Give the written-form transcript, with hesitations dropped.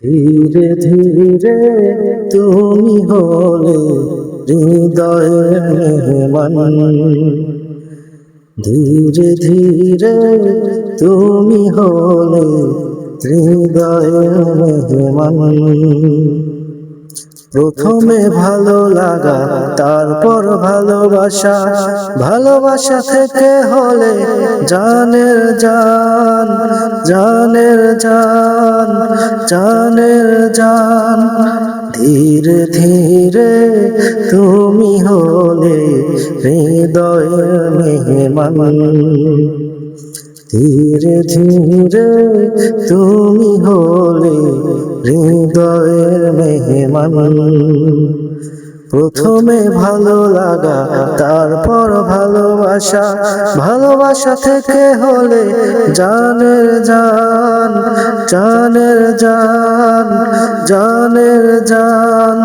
ধীরে ধীরে তুমি হলে হৃদয়ের মেহমান। ধীরে ধীরে তুমি হলে হৃদয়ের মেহমান। প্রথমে ভালো লাগা, তারপর ভালোবাসা, ভালোবাসা থেকে হলে জানের জান, জানের জান, জানের জান। ধীরে ধীরে তুমি হলে হৃদয়ের মেহমান। ধীরে ধীরে তুমি হলে হৃদয়ের মেহমান। প্রথমে ভালো লাগা, তারপর ভালোবাসা, ভালোবাসা থেকে হলে জানের জান, জানের জান, জানের জান।